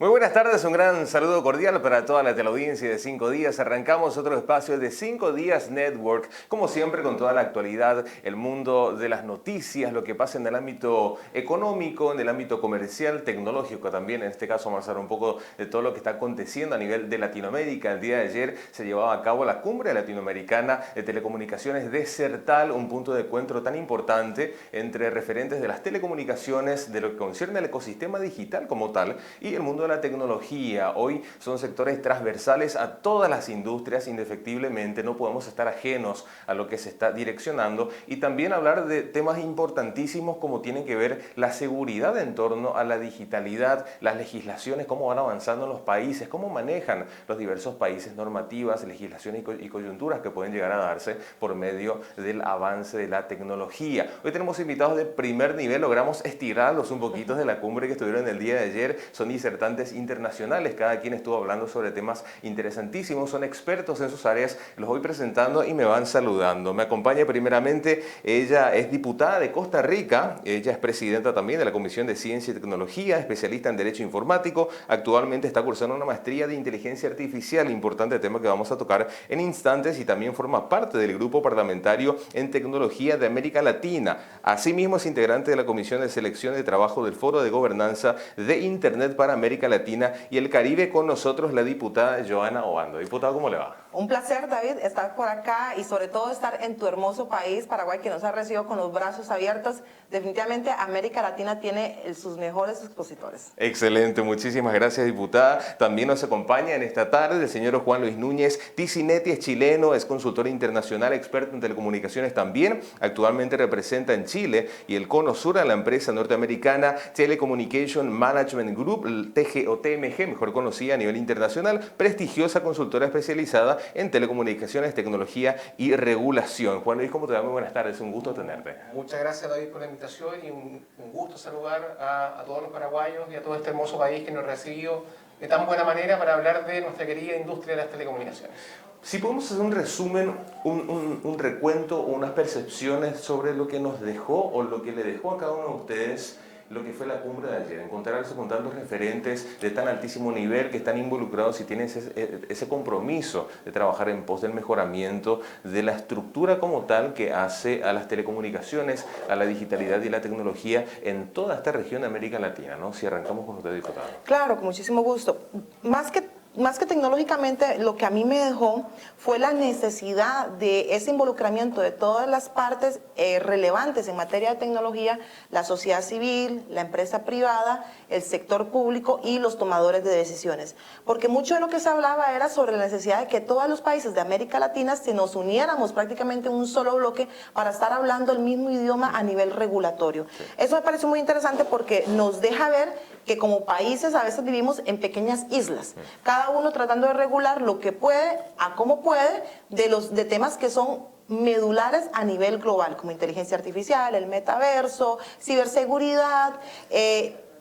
Muy buenas tardes, un gran saludo cordial para toda la teleaudiencia de 5 días. Arrancamos otro espacio de 5 días Network, como siempre con toda la actualidad, el mundo de las noticias, lo que pasa en el ámbito económico, en el ámbito comercial, tecnológico también. En este caso vamos a hablar un poco de todo lo que está aconteciendo a nivel de Latinoamérica. El día de ayer se llevaba a cabo la cumbre latinoamericana de telecomunicaciones de CERTAL, un punto de encuentro tan importante entre referentes de las telecomunicaciones, de lo que concierne al ecosistema digital como tal y el mundo de la tecnología. Hoy son sectores transversales a todas las industrias, indefectiblemente no podemos estar ajenos a lo que se está direccionando, y también hablar de temas importantísimos como tienen que ver la seguridad en torno a la digitalidad, las legislaciones, cómo van avanzando en los países, cómo manejan los diversos países normativas, legislaciones y coyunturas que pueden llegar a darse por medio del avance de la tecnología. Hoy tenemos invitados de primer nivel, logramos estirarlos un poquito de la cumbre que estuvieron el día de ayer. Son disertantes internacionales, cada quien estuvo hablando sobre temas interesantísimos, son expertos en sus áreas. Los voy presentando y me van saludando. Me acompaña primeramente, ella es diputada de Costa Rica, ella es presidenta también de la Comisión de Ciencia y Tecnología, especialista en Derecho Informático, actualmente está cursando una maestría de Inteligencia Artificial, importante tema que vamos a tocar en instantes, y también forma parte del Grupo Parlamentario en Tecnología de América Latina. Asimismo es integrante de la Comisión de Selección de Trabajo del Foro de Gobernanza de Internet para América Latina y el Caribe. Con nosotros la diputada Joana Obando. Diputada, ¿cómo le va? Un placer, David, estar por acá y sobre todo estar en tu hermoso país, Paraguay, que nos ha recibido con los brazos abiertos. Definitivamente América Latina tiene sus mejores expositores. Excelente, muchísimas gracias, diputada. También nos acompaña en esta tarde el señor Juan Luis Núñez Ticinetti, es chileno, es consultor internacional, experto en telecomunicaciones también. Actualmente representa en Chile y el Cono Sur a la empresa norteamericana Telecommunication Management Group, TMG, mejor conocida a nivel internacional, prestigiosa consultora especializada en telecomunicaciones, tecnología y regulación. Juan Luis, ¿cómo te va? Muy buenas tardes, un gusto tenerte. Muchas gracias, David, por la invitación, y un gusto saludar a todos los paraguayos y a todo este hermoso país que nos recibió de tan buena manera para hablar de nuestra querida industria de las telecomunicaciones. Si podemos hacer un resumen, un recuento o unas percepciones sobre lo que nos dejó o lo que le dejó a cada uno de ustedes lo que fue la cumbre de ayer, encontrarse con tantos referentes de tan altísimo nivel que están involucrados y tienen ese compromiso de trabajar en pos del mejoramiento de la estructura como tal que hace a las telecomunicaciones, a la digitalidad y la tecnología en toda esta región de América Latina, ¿no? Si arrancamos con usted, diputada. Claro, con muchísimo gusto. Más que tecnológicamente, lo que a mí me dejó fue la necesidad de ese involucramiento de todas las partes relevantes en materia de tecnología, la sociedad civil, la empresa privada, el sector público y los tomadores de decisiones. Porque mucho de lo que se hablaba era sobre la necesidad de que todos los países de América Latina se nos uniéramos prácticamente en un solo bloque para estar hablando el mismo idioma a nivel regulatorio. Sí. Eso me parece muy interesante porque nos deja ver que como países a veces vivimos en pequeñas islas, cada uno tratando de regular lo que puede, a cómo puede, de temas que son medulares a nivel global, como inteligencia artificial, el metaverso, ciberseguridad,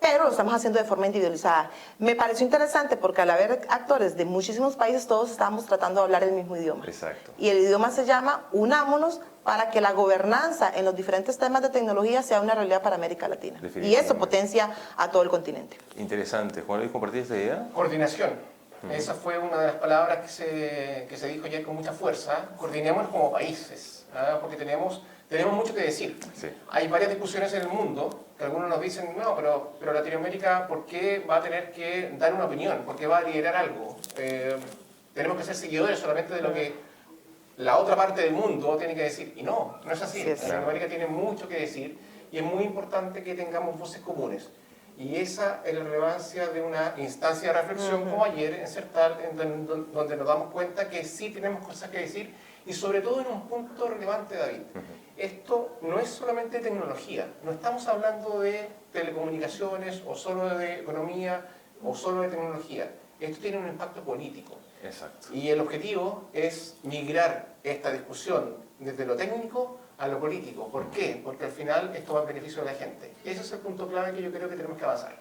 pero lo estamos haciendo de forma individualizada. Me pareció interesante porque al haber actores de muchísimos países, todos estábamos tratando de hablar el mismo idioma. Exacto. Y el idioma se llama Unámonos, para que la gobernanza en los diferentes temas de tecnología sea una realidad para América Latina. Y eso potencia a todo el continente. Interesante. Juan Luis, ¿compartís esta idea? Coordinación. Esa fue una de las palabras que se dijo ayer con mucha fuerza. Coordinemos como países, ¿verdad? Porque tenemos mucho que decir. Sí. Hay varias discusiones en el mundo que algunos nos dicen, no, pero Latinoamérica, ¿por qué va a tener que dar una opinión? ¿Por qué va a liderar algo? Tenemos que ser seguidores solamente de lo que la otra parte del mundo tiene que decir. Y no es así. Sí, Latinoamérica tiene mucho que decir y es muy importante que tengamos voces comunes. Y esa es la relevancia de una instancia de reflexión como ayer en CERTAL, donde nos damos cuenta que sí tenemos cosas que decir, y sobre todo en un punto relevante, David. Esto no es solamente tecnología, no estamos hablando de telecomunicaciones o solo de economía o solo de tecnología. Esto tiene un impacto político. Exacto. Y el objetivo es migrar esta discusión desde lo técnico a lo político. ¿Por qué? Porque al final esto va en beneficio de la gente. Ese es el punto clave que yo creo que tenemos que avanzar.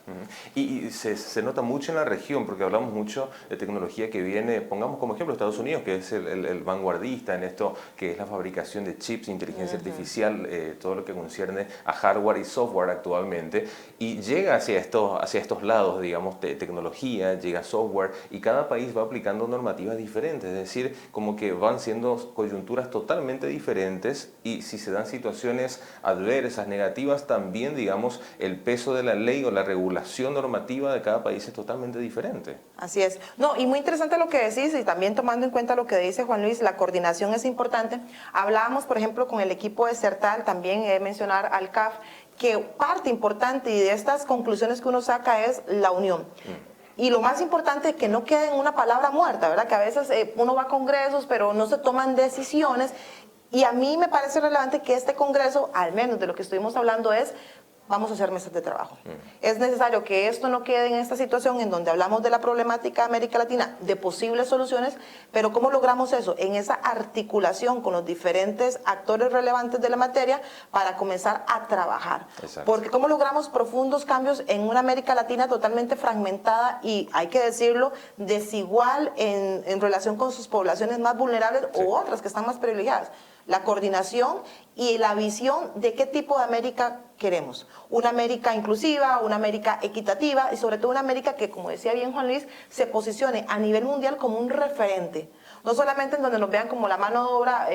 Y se nota mucho en la región, porque hablamos mucho de tecnología que viene, pongamos como ejemplo Estados Unidos, que es el vanguardista en esto, que es la fabricación de chips, inteligencia artificial, todo lo que concierne a hardware y software actualmente, y llega hacia estos lados, digamos, de tecnología, llega software, y cada país va aplicando normativas diferentes, es decir, como que van siendo coyunturas totalmente diferentes, y si se dan situaciones adversas, negativas, también, digamos, el peso de la ley o la regulación normativa de cada país es totalmente diferente. Así es. No, y muy interesante lo que decís, y también tomando en cuenta lo que dice Juan Luis, la coordinación es importante. Hablábamos, por ejemplo, con el equipo de CERTAL, también mencionar al CAF, que parte importante y de estas conclusiones que uno saca es la unión. Y lo más importante es que no quede en una palabra muerta, ¿verdad? Que a veces uno va a congresos, pero no se toman decisiones. Y a mí me parece relevante que este congreso, al menos de lo que estuvimos hablando, es vamos a hacer mesas de trabajo. Es necesario que esto no quede en esta situación en donde hablamos de la problemática de América Latina, de posibles soluciones, pero ¿cómo logramos eso? En esa articulación con los diferentes actores relevantes de la materia para comenzar a trabajar. Exacto. Porque ¿cómo logramos profundos cambios en una América Latina totalmente fragmentada y, hay que decirlo, desigual en relación con sus poblaciones más vulnerables o otras que están más privilegiadas? La coordinación y la visión de qué tipo de América queremos. Una América inclusiva, una América equitativa y sobre todo una América que, como decía bien Juan Luis, se posicione a nivel mundial como un referente. No solamente en donde nos vean como la mano de obra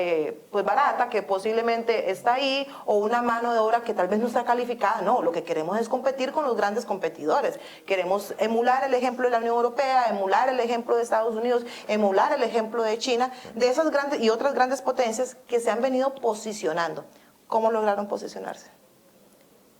pues barata, que posiblemente está ahí, o una mano de obra que tal vez no está calificada. No, lo que queremos es competir con los grandes competidores. Queremos emular el ejemplo de la Unión Europea, emular el ejemplo de Estados Unidos, emular el ejemplo de China, de esas grandes y otras grandes potencias que se han venido posicionando. ¿Cómo lograron posicionarse?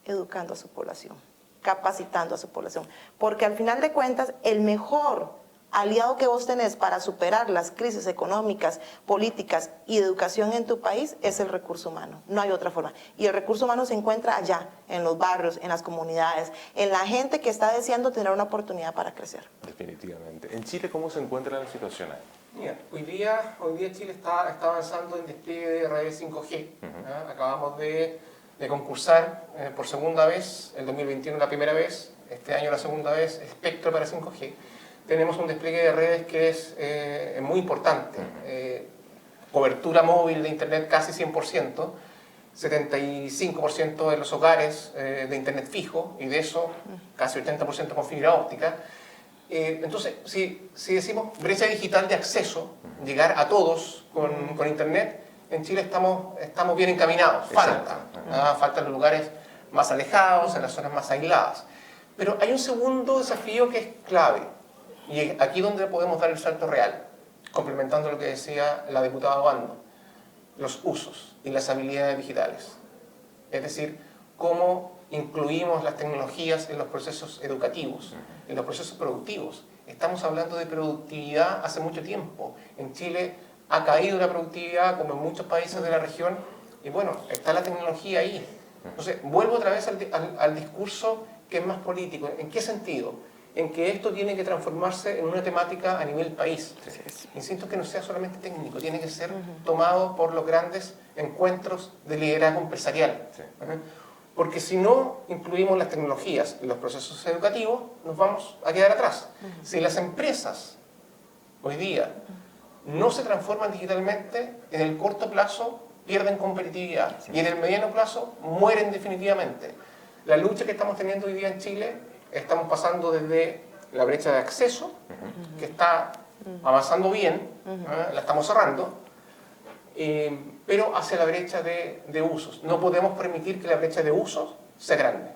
Educando a su población, capacitando a su población. Porque al final de cuentas, el mejor aliado que vos tenés para superar las crisis económicas, políticas y de educación en tu país es el recurso humano. No hay otra forma. Y el recurso humano se encuentra allá, en los barrios, en las comunidades, en la gente que está deseando tener una oportunidad para crecer. Definitivamente. ¿En Chile cómo se encuentra la situación ahí? Mira, hoy día Chile está avanzando en despliegue de redes 5G. Acabamos de concursar por segunda vez, el 2021 la primera vez, este año la segunda vez, espectro para 5G. Tenemos un despliegue de redes que es muy importante. Cobertura móvil de Internet casi 100%, 75% de los hogares de Internet fijo, y de eso casi 80% con fibra óptica. Entonces, si decimos brecha digital de acceso, llegar a todos con Internet, en Chile estamos bien encaminados. Faltan los lugares más alejados, en las zonas más aisladas. Pero hay un segundo desafío que es clave, y es aquí donde podemos dar el salto real, complementando lo que decía la diputada Obando: los usos y las habilidades digitales. Es decir, cómo incluimos las tecnologías en los procesos educativos, en los procesos productivos. Estamos hablando de productividad hace mucho tiempo. En Chile ha caído la productividad, como en muchos países de la región, y bueno, está la tecnología ahí. Entonces, vuelvo otra vez al discurso que es más político. ¿En qué sentido? En que esto tiene que transformarse en una temática a nivel país. Insisto que no sea solamente técnico, tiene que ser tomado por los grandes encuentros de liderazgo empresarial. Porque si no incluimos las tecnologías en los procesos educativos, nos vamos a quedar atrás. Si las empresas hoy día no se transforman digitalmente, en el corto plazo pierden competitividad y en el mediano plazo mueren definitivamente. La lucha que estamos teniendo hoy día en Chile, estamos pasando desde la brecha de acceso, que está avanzando bien, la estamos cerrando, pero hacia la brecha de usos. No podemos permitir que la brecha de usos sea grande,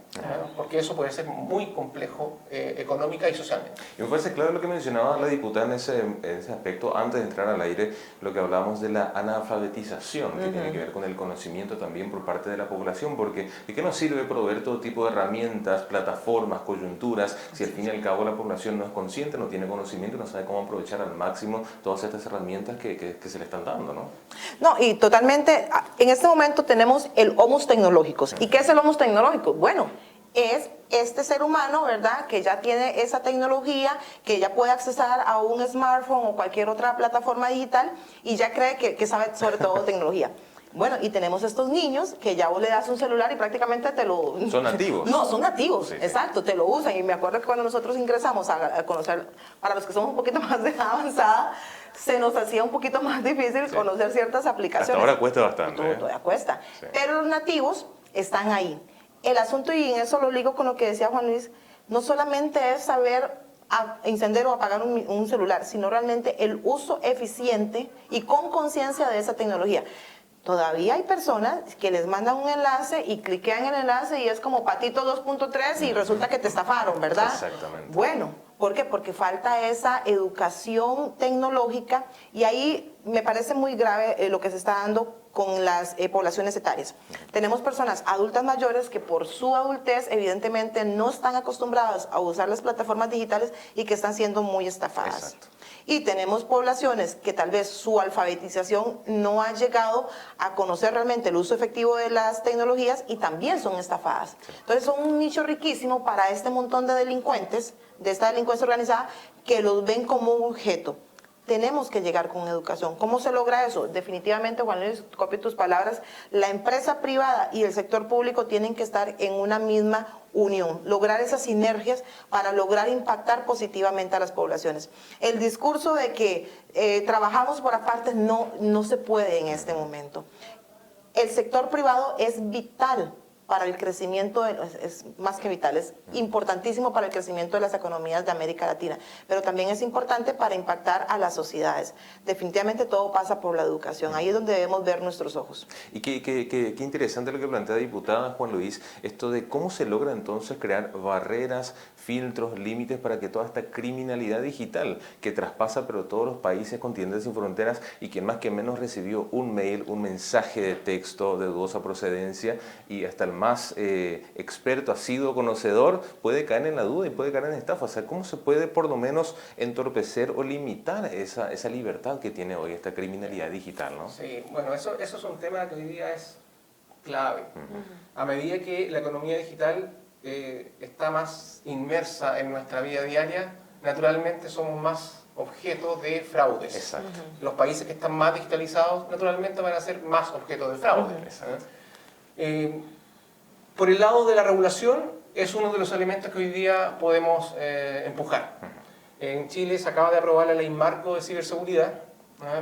porque eso puede ser muy complejo económica y socialmente. Y me parece claro lo que mencionaba la diputada en ese aspecto, antes de entrar al aire, lo que hablábamos de la analfabetización, que tiene que ver con el conocimiento también por parte de la población, porque ¿de qué nos sirve proveer todo tipo de herramientas, plataformas, coyunturas, si al fin y al cabo la población no es consciente, no tiene conocimiento, no sabe cómo aprovechar al máximo todas estas herramientas que se le están dando, ¿no? No, y totalmente, en este momento tenemos el homus tecnológicos. ¿Y qué es el homus tecnológico? Bueno, es este ser humano, ¿verdad?, que ya tiene esa tecnología, que ya puede accesar a un smartphone o cualquier otra plataforma digital y ya cree que sabe sobre todo tecnología. Bueno, y tenemos estos niños que ya vos le das un celular y prácticamente te lo... Son nativos. No, son nativos, Sí, sí. exacto, te lo usan. Y me acuerdo que cuando nosotros ingresamos a conocer, para los que somos un poquito más de edad avanzada, se nos hacía un poquito más difícil Sí. conocer ciertas aplicaciones. Hasta ahora cuesta bastante. Todavía cuesta. Sí. Pero los nativos están ahí. El asunto, y en eso lo ligo con lo que decía Juan Luis, no solamente es saber encender o apagar un celular, sino realmente el uso eficiente y con conciencia de esa tecnología. Todavía hay personas que les mandan un enlace y cliquean el enlace y es como patito 2.3 y resulta que te estafaron, ¿verdad? Exactamente. Bueno, ¿por qué? Porque falta esa educación tecnológica y ahí me parece muy grave lo que se está dando con las poblaciones etarias. Tenemos personas adultas mayores que por su adultez evidentemente no están acostumbradas a usar las plataformas digitales y que están siendo muy estafadas. Exacto. Y tenemos poblaciones que tal vez su alfabetización no ha llegado a conocer realmente el uso efectivo de las tecnologías y también son estafadas. Entonces son un nicho riquísimo para este montón de delincuentes, de esta delincuencia organizada, que los ven como un objeto. Tenemos que llegar con educación. ¿Cómo se logra eso? Definitivamente, Juan Luis, copio tus palabras, la empresa privada y el sector público tienen que estar en una misma unión, lograr esas sinergias para lograr impactar positivamente a las poblaciones. El discurso de que trabajamos por aparte no se puede en este momento. El sector privado es vital para el crecimiento, es más que vital, es importantísimo para el crecimiento de las economías de América Latina, pero también es importante para impactar a las sociedades. Definitivamente todo pasa por la educación, ahí es donde debemos ver nuestros ojos. Y qué interesante lo que plantea la diputada Juan Luis, esto de cómo se logra entonces crear barreras, filtros, límites para que toda esta criminalidad digital que traspasa pero todos los países con tiendas sin fronteras y quien más que menos recibió un mail, un mensaje de texto de dudosa procedencia y hasta el más experto, asiduo, conocedor, puede caer en la duda y puede caer en estafa. O sea, ¿cómo se puede por lo menos entorpecer o limitar esa libertad que tiene hoy esta criminalidad digital, ¿no? Sí, bueno, eso es un tema que hoy día es clave. A medida que la economía digital está más inmersa en nuestra vida diaria, naturalmente somos más objeto de fraudes. Exacto. Los países que están más digitalizados, naturalmente van a ser más objeto de fraude. Por el lado de la regulación, es uno de los elementos que hoy día podemos empujar. En Chile se acaba de aprobar la Ley Marco de Ciberseguridad,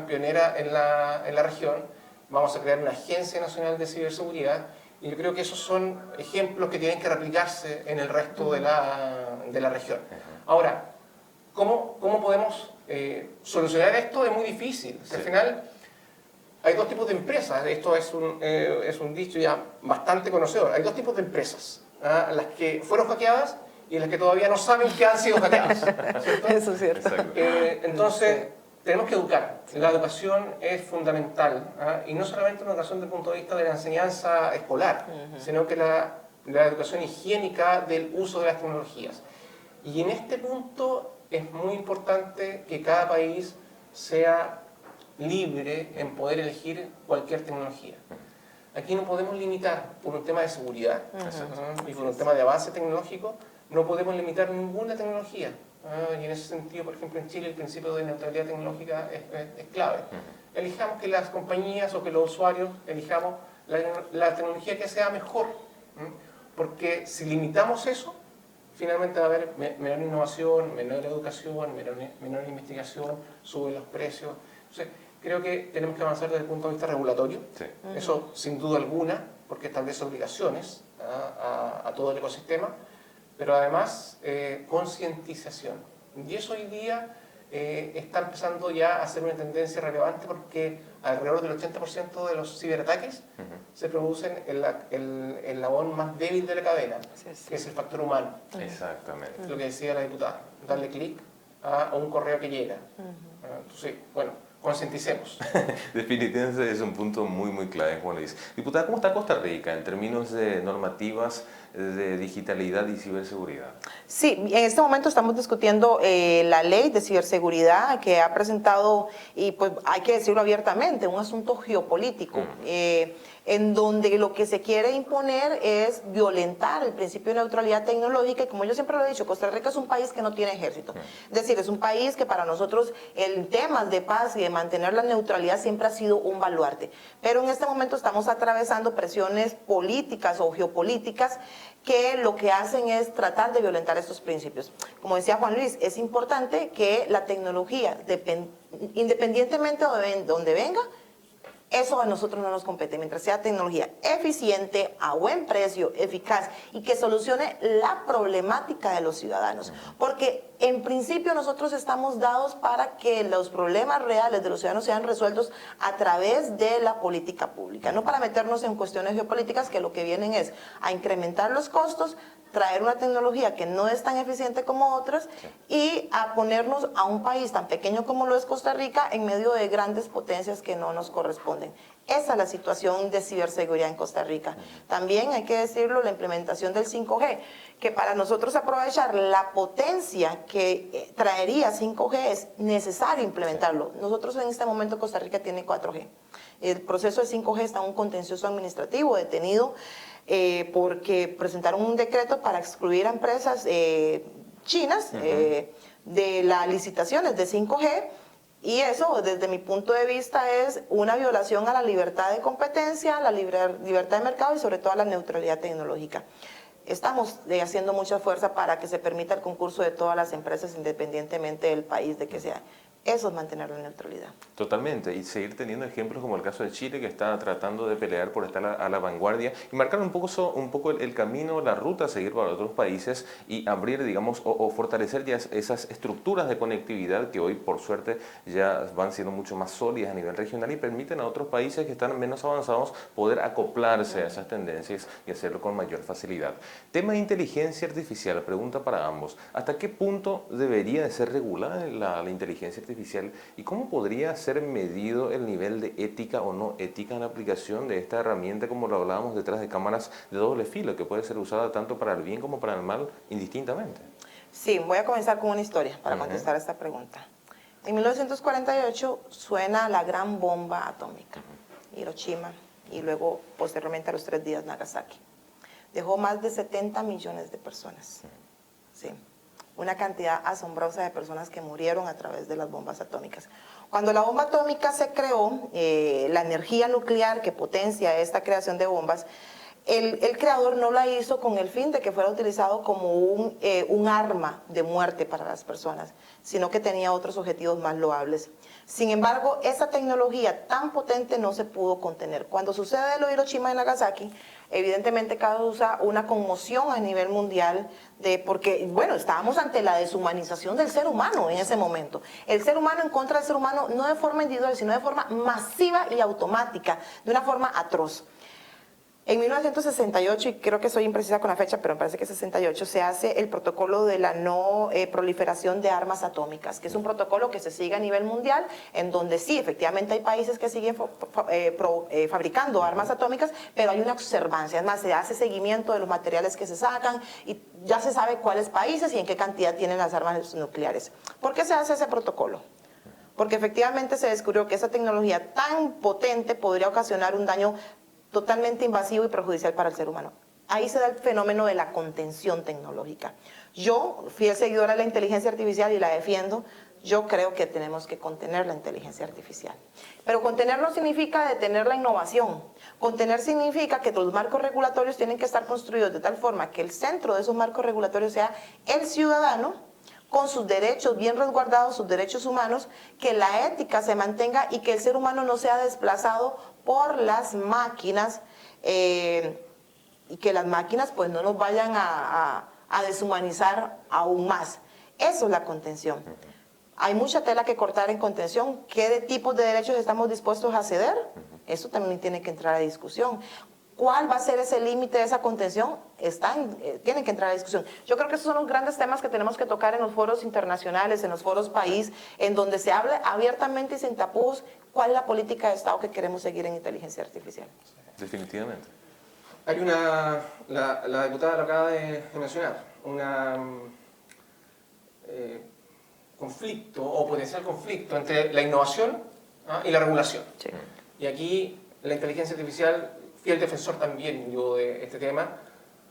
pionera en la región. Vamos a crear una Agencia Nacional de Ciberseguridad y yo creo que esos son ejemplos que tienen que replicarse en el resto de la región. Ahora, ¿cómo podemos solucionar esto? Es muy difícil. Sí. Al final, hay dos tipos de empresas. Esto es un dicho ya bastante conocedor. Hay dos tipos de empresas. Las que fueron hackeadas y las que todavía no saben que han sido hackeadas. ¿Cierto? Eso es cierto. Entonces, tenemos que educar. La educación es fundamental. Y no solamente una educación desde el punto de vista de la enseñanza escolar, sino que la educación higiénica del uso de las tecnologías. Y en este punto es muy importante que cada país sea libre en poder elegir cualquier tecnología. Aquí no podemos limitar por un tema de seguridad y por un tema de avance tecnológico, no podemos limitar ninguna tecnología. Y en ese sentido, por ejemplo, en Chile el principio de neutralidad tecnológica es clave. Elijamos que las compañías o que los usuarios elijamos la tecnología que sea mejor, porque si limitamos eso, finalmente va a haber menor innovación, menor educación, menor investigación, suben los precios. Entonces, creo que tenemos que avanzar desde el punto de vista regulatorio, Sí. eso sin duda alguna, porque establece obligaciones a todo el ecosistema, pero además concientización. Y eso hoy día está empezando ya a ser una tendencia relevante porque alrededor del 80% de los ciberataques se producen en el eslabón más débil de la cadena, que es el factor humano. Exactamente. Lo que decía la diputada, darle clic a un correo que llega. Entonces, bueno, concienticemos. Definitivamente es un punto muy clave, Juan Luis. Diputada, ¿cómo está Costa Rica en términos de normativas de digitalidad y ciberseguridad? Sí, en este momento estamos discutiendo la ley de ciberseguridad que ha presentado, y pues hay que decirlo abiertamente, un asunto geopolítico, en donde lo que se quiere imponer es violentar el principio de neutralidad tecnológica, y como yo siempre lo he dicho, Costa Rica es un país que no tiene ejército. Es decir, es un país que para nosotros en temas de paz y de mantener la neutralidad siempre ha sido un baluarte. Pero en este momento estamos atravesando presiones políticas o geopolíticas que lo que hacen es tratar de violentar estos principios. Como decía Juan Luis, es importante que la tecnología, independientemente de donde venga, eso a nosotros no nos compete. Mientras sea tecnología eficiente, a buen precio, eficaz y que solucione la problemática de los ciudadanos. Porque en principio nosotros estamos dados para que los problemas reales de los ciudadanos sean resueltos a través de la política pública, no para meternos en cuestiones geopolíticas que lo que vienen es a incrementar los costos, traer una tecnología que no es tan eficiente como otras y a ponernos a un país tan pequeño como lo es Costa Rica en medio de grandes potencias que no nos corresponden. Esa es la situación de ciberseguridad en Costa Rica. También hay que decirlo, la implementación del 5G, que para nosotros aprovechar la potencia que traería 5G es necesario implementarlo. Nosotros en este momento Costa Rica tiene 4G. El proceso de 5G está en un contencioso administrativo detenido porque presentaron un decreto para excluir a empresas chinas de las licitaciones de 5G. Y eso, desde mi punto de vista, es una violación a la libertad de competencia, a la libertad de mercado y sobre todo a la neutralidad tecnológica. Estamos haciendo mucha fuerza para que se permita el concurso de todas las empresas independientemente del país de que sea. Eso es mantener la neutralidad. Totalmente, y seguir teniendo ejemplos como el caso de Chile, que está tratando de pelear por estar a la vanguardia y marcar un poco el camino, la ruta a seguir para otros países y abrir, digamos, o fortalecer ya esas estructuras de conectividad que hoy, por suerte, ya van siendo mucho más sólidas a nivel regional y permiten a otros países que están menos avanzados poder acoplarse a esas tendencias y hacerlo con mayor facilidad. Tema de inteligencia artificial, pregunta para ambos. ¿Hasta qué punto debería de ser regulada la inteligencia artificial y cómo podría ser medido el nivel de ética o no ética en la aplicación de esta herramienta, como lo hablábamos, detrás de cámaras de doble filo, que puede ser usada tanto para el bien como para el mal indistintamente? Sí, voy a comenzar con una historia para contestar esta pregunta. En 1948 suena la gran bomba atómica, Hiroshima, y luego posteriormente a los 3 días Nagasaki. Dejó más de 70 millones de personas. Sí. Una cantidad asombrosa de personas que murieron a través de las bombas atómicas. Cuando la bomba atómica se creó, la energía nuclear que potencia esta creación de bombas, el creador no la hizo con el fin de que fuera utilizado como un arma de muerte para las personas, sino que tenía otros objetivos más loables. Sin embargo, esa tecnología tan potente no se pudo contener. Cuando sucede lo de Hiroshima y Nagasaki, evidentemente causa una conmoción a nivel mundial, porque, bueno, estábamos ante la deshumanización del ser humano en ese momento. El ser humano en contra del ser humano, no de forma individual, sino de forma masiva y automática, de una forma atroz. En 1968, y creo que soy imprecisa con la fecha, pero me parece que es 68, se hace el protocolo de la no proliferación de armas atómicas, que es un protocolo que se sigue a nivel mundial, en donde sí, efectivamente hay países que siguen fabricando armas atómicas, pero hay una observancia. Es más, se hace seguimiento de los materiales que se sacan y ya se sabe cuáles países y en qué cantidad tienen las armas nucleares. ¿Por qué se hace ese protocolo? Porque efectivamente se descubrió que esa tecnología tan potente podría ocasionar un daño totalmente invasivo y perjudicial para el ser humano. Ahí se da el fenómeno de la contención tecnológica. Yo, fiel seguidora de la inteligencia artificial y la defiendo, yo creo que tenemos que contener la inteligencia artificial. Pero contener no significa detener la innovación. Contener significa que los marcos regulatorios tienen que estar construidos de tal forma que el centro de esos marcos regulatorios sea el ciudadano, con sus derechos bien resguardados, sus derechos humanos, que la ética se mantenga y que el ser humano no sea desplazado por las máquinas y que las máquinas pues no nos vayan a deshumanizar aún más. Eso es la contención. Hay mucha tela que cortar en contención. ¿Qué tipos de derechos estamos dispuestos a ceder? Eso también tiene que entrar a discusión. ¿Cuál va a ser ese límite de esa contención? Tienen que entrar a discusión. Yo creo que esos son los grandes temas que tenemos que tocar en los foros internacionales, en los foros país, en donde se hable abiertamente y sin tapujos cuál es la política de Estado que queremos seguir en inteligencia artificial. Definitivamente. Hay la diputada lo acaba de mencionar, conflicto o potencial conflicto entre la innovación y la regulación. Sí. Y aquí la inteligencia artificial, fiel defensor también yo de este tema,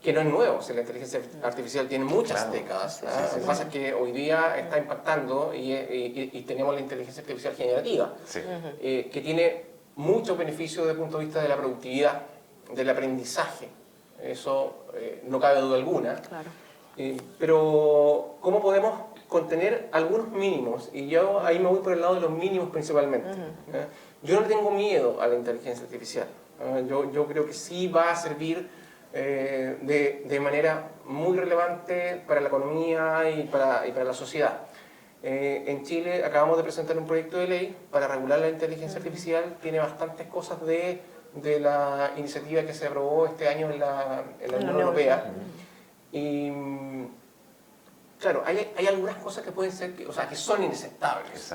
que no es nuevo, o sea, la inteligencia artificial tiene muchas décadas. Lo que pasa es que hoy día está impactando y tenemos la inteligencia artificial generativa, que tiene muchos beneficios desde el punto de vista de la productividad, del aprendizaje. Eso no cabe duda alguna. Claro. Pero ¿cómo podemos contener algunos mínimos? Y yo ahí me voy por el lado de los mínimos principalmente. Yo no le tengo miedo a la inteligencia artificial. Yo creo que sí va a servir de manera muy relevante para la economía y para la sociedad. En Chile acabamos de presentar un proyecto de ley para regular la inteligencia artificial. Tiene bastantes cosas de la iniciativa que se aprobó este año en la Unión Europea. Y claro, hay algunas cosas que pueden ser, que son inaceptables.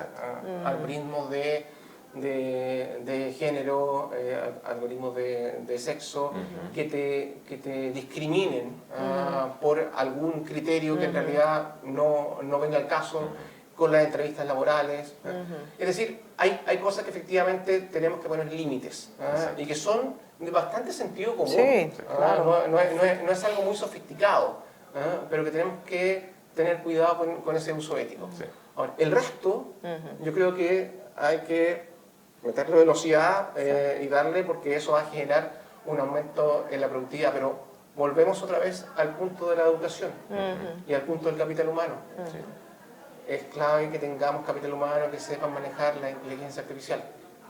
Algoritmos de género, algoritmos de sexo, que te discriminen por algún criterio que en realidad no venga al caso, con las entrevistas laborales. Es decir, hay cosas que efectivamente tenemos que poner límites y que son de bastante sentido común. Sí, claro. No es algo muy sofisticado, pero que tenemos que tener cuidado con ese uso ético. Ahora, el resto, yo creo que hay que meterle velocidad y darle, porque eso va a generar un aumento en la productividad. Pero volvemos otra vez al punto de la educación y al punto del capital humano. Es clave que tengamos capital humano que sepan manejar la inteligencia artificial.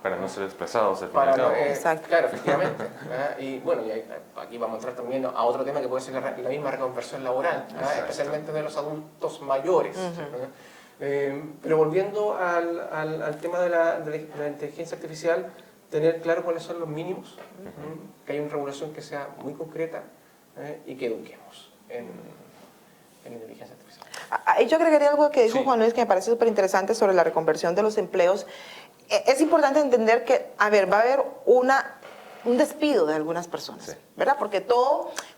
Para no ser desplazados al fin y al cabo. Exacto. Claro, efectivamente. Y bueno, aquí vamos a entrar también a otro tema que puede ser la misma reconversión laboral, especialmente de los adultos mayores. Pero volviendo al tema de la inteligencia artificial, tener claro cuáles son los mínimos, que haya una regulación que sea muy concreta y que eduquemos en inteligencia artificial. Yo agregaría algo que dijo Juan Luis que me parece súper interesante sobre la reconversión de los empleos. Es importante entender que, va a haber un despido de algunas personas, ¿verdad? Porque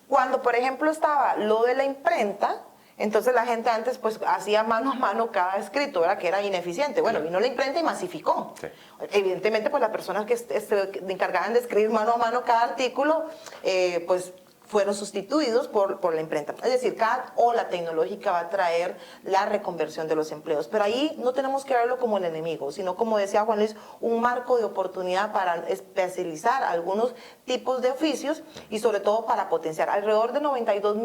cuando por ejemplo estaba lo de la imprenta, entonces la gente antes pues hacía mano a mano cada escrito, ¿verdad? Que era ineficiente. Bueno, vino la imprenta y masificó. Evidentemente pues las personas que encargaban de escribir mano a mano cada artículo, pues fueron sustituidos por la imprenta. Es decir, cada ola tecnológica va a traer la reconversión de los empleos. Pero ahí no tenemos que verlo como el enemigo, sino, como decía Juan Luis, un marco de oportunidad para especializar algunos tipos de oficios y sobre todo para potenciar. Alrededor de 92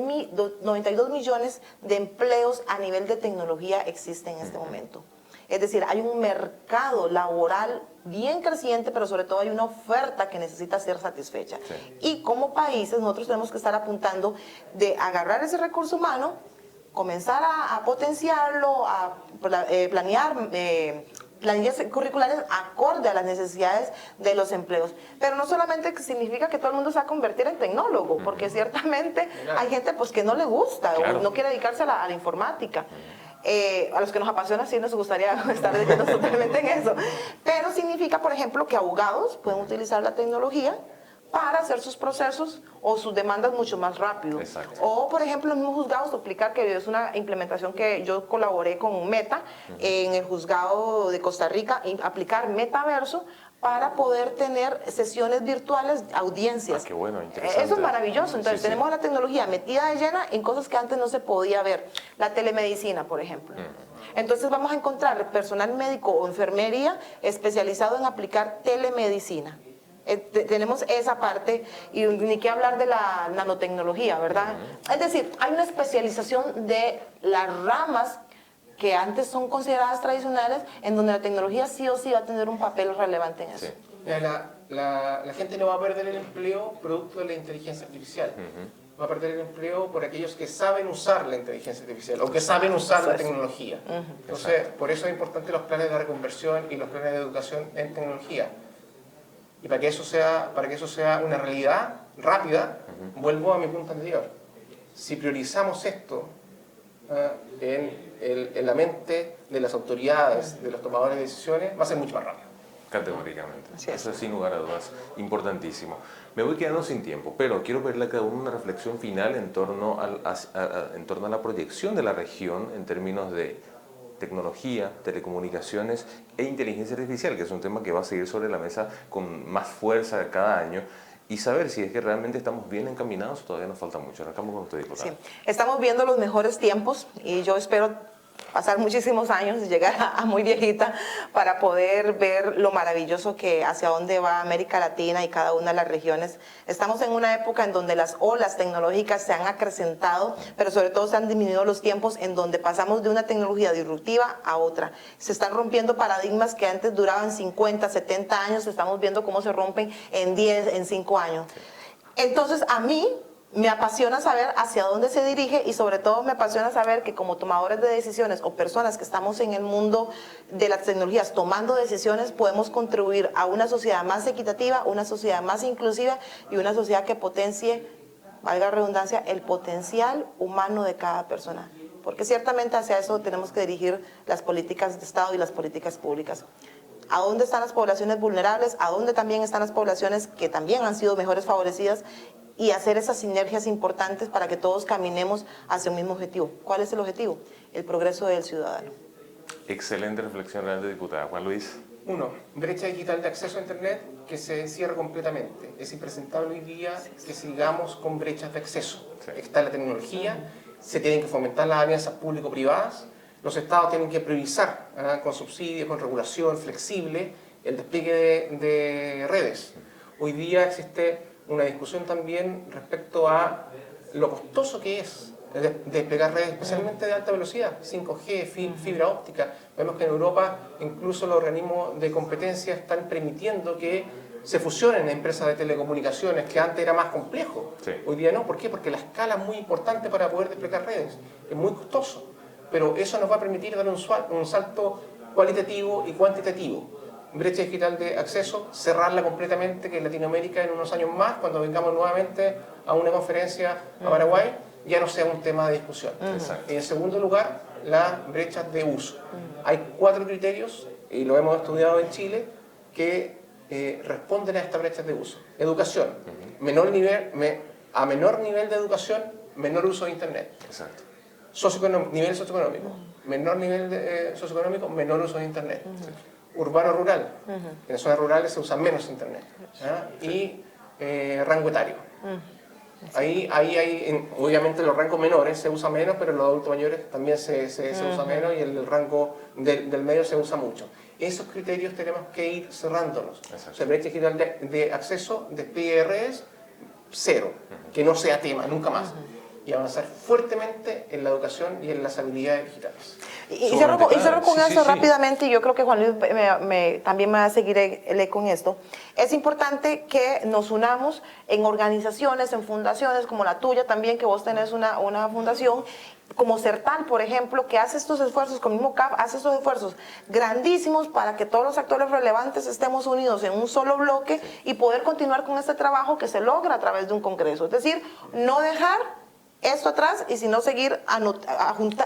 millones de empleos a nivel de tecnología existen en este momento. Es decir, hay un mercado laboral bien creciente, pero sobre todo hay una oferta que necesita ser satisfecha. Y como países nosotros tenemos que estar apuntando de agarrar ese recurso humano, comenzar a potenciarlo, a planear planillas curriculares acorde a las necesidades de los empleos. Pero no solamente significa que todo el mundo se va a convertir en tecnólogo, porque ciertamente hay gente pues que no le gusta o no quiere dedicarse a la informática. A los que nos apasiona sí nos gustaría estar leyendo totalmente en eso, pero significa, por ejemplo, que abogados pueden utilizar la tecnología para hacer sus procesos o sus demandas mucho más rápido. O, por ejemplo, en los juzgados, duplicar, que es una implementación que yo colaboré con Meta en el juzgado de Costa Rica, aplicar metaverso para poder tener sesiones virtuales, audiencias. Qué bueno, interesante. Eso es maravilloso. Entonces tenemos la tecnología metida de llena en cosas que antes no se podía ver. La telemedicina, por ejemplo. Entonces vamos a encontrar personal médico o enfermería especializado en aplicar telemedicina. Tenemos esa parte, y ni qué hablar de la nanotecnología, ¿verdad? Es decir, hay una especialización de las ramas que antes son consideradas tradicionales, en donde la tecnología sí o sí va a tener un papel relevante en eso. La gente no va a perder el empleo producto de la inteligencia artificial. Va a perder el empleo por aquellos que saben usar la inteligencia artificial o que saben usar la tecnología. Entonces, por eso es importante los planes de reconversión y los planes de educación en tecnología. Y para que eso sea una realidad rápida, vuelvo a mi punto anterior. Si priorizamos esto en la mente de las autoridades, de los tomadores de decisiones, va a ser mucho más rápido. Categóricamente. Así es. Eso es sin lugar a dudas importantísimo. Me voy quedando sin tiempo, pero quiero pedirle a cada uno una reflexión final en torno en torno a la proyección de la región en términos de tecnología, telecomunicaciones e inteligencia artificial, que es un tema que va a seguir sobre la mesa con más fuerza cada año, y saber si es que realmente estamos bien encaminados o todavía nos falta mucho. Arrancamos con usted, diputada. Sí. Estamos viendo los mejores tiempos y yo espero pasar muchísimos años y llegar a muy viejita para poder ver lo maravilloso que hacia dónde va América Latina y cada una de las regiones. Estamos en una época en donde las olas tecnológicas se han acrecentado, pero sobre todo se han disminuido los tiempos en donde pasamos de una tecnología disruptiva a otra. Se están rompiendo paradigmas que antes duraban 50, 70 años, estamos viendo cómo se rompen en 10, en 5 años. Entonces, a mí me apasiona saber hacia dónde se dirige y sobre todo me apasiona saber que como tomadores de decisiones o personas que estamos en el mundo de las tecnologías tomando decisiones podemos contribuir a una sociedad más equitativa, una sociedad más inclusiva y una sociedad que potencie, valga la redundancia, el potencial humano de cada persona. Porque ciertamente hacia eso tenemos que dirigir las políticas de Estado y las políticas públicas. ¿A dónde están las poblaciones vulnerables? ¿A dónde también están las poblaciones que también han sido mejores favorecidas? Y hacer esas sinergias importantes para que todos caminemos hacia un mismo objetivo. ¿Cuál es el objetivo? El progreso del ciudadano. Excelente reflexión, realmente, diputada. Juan Luis. Uno, brecha digital de acceso a Internet que se cierra completamente. Es impresentable hoy día que sigamos con brechas de acceso. Sí. Está la tecnología, se tienen que fomentar las alianzas público-privadas, los estados tienen que priorizar con subsidios, con regulación flexible, el despliegue de redes. Hoy día existe una discusión también respecto a lo costoso que es desplegar redes, especialmente de alta velocidad, 5G, fibra óptica. Vemos que en Europa incluso los organismos de competencia están permitiendo que se fusionen empresas de telecomunicaciones, que antes era más complejo. Sí. Hoy día no. ¿Por qué? Porque la escala es muy importante para poder desplegar redes. Es muy costoso, pero eso nos va a permitir dar un salto cualitativo y cuantitativo. Brecha digital de acceso, cerrarla completamente, que en Latinoamérica en unos años más, cuando vengamos nuevamente a una conferencia a Paraguay, ya no sea un tema de discusión. Y en segundo lugar, las brechas de uso. Hay 4 criterios, y lo hemos estudiado en Chile, que responden a estas brechas de uso. Educación, a menor nivel de educación, menor uso de Internet. Exacto. Nivel socioeconómico, menor nivel socioeconómico, menor uso de Internet. Urbano-rural, en las zonas rurales se usa menos Internet. Y rango etario. Ahí hay, obviamente los rangos menores se usa menos, pero en los adultos mayores también se usa menos y el rango del medio se usa mucho. Esos criterios tenemos que ir cerrándolos. O sea, brecha digital de acceso, despliegue de redes, 0, que no sea tema, nunca más. Y avanzar fuertemente en la educación y en las habilidades digitales. Y cierro con eso sí. rápidamente, y yo creo que Juan Luis también me va a seguir con esto. Es importante que nos unamos en organizaciones, en fundaciones como la tuya también, que vos tenés una fundación, como CERTAL, por ejemplo, que hace estos esfuerzos, como mismo CAP, hace estos esfuerzos grandísimos para que todos los actores relevantes estemos unidos en un solo bloque y poder continuar con este trabajo que se logra a través de un congreso. Es decir, no dejar esto atrás y sino seguir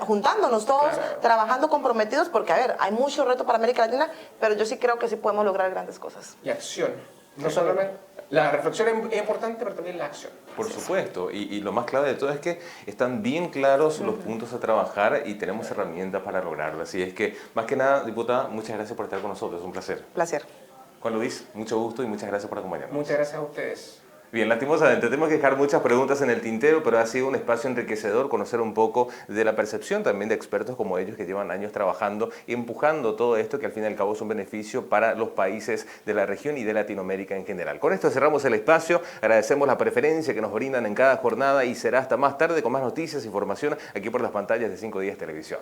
juntándonos todos, trabajando comprometidos, porque a ver, hay mucho reto para América Latina, pero yo sí creo que sí podemos lograr grandes cosas. Y acción. No solamente la reflexión es importante, pero también la acción. Por supuesto, y lo más clave de todo es que están bien claros los puntos a trabajar y tenemos herramientas para lograrlo. Así es que, más que nada, diputada, muchas gracias por estar con nosotros, es un placer. Placer. Juan Luis, mucho gusto y muchas gracias por acompañarnos. Muchas gracias a ustedes. Bien, lastimosamente tenemos que dejar muchas preguntas en el tintero, pero ha sido un espacio enriquecedor conocer un poco de la percepción también de expertos como ellos que llevan años trabajando y empujando todo esto que al fin y al cabo es un beneficio para los países de la región y de Latinoamérica en general. Con esto cerramos el espacio, agradecemos la preferencia que nos brindan en cada jornada y será hasta más tarde con más noticias e información aquí por las pantallas de 5 Días Televisión.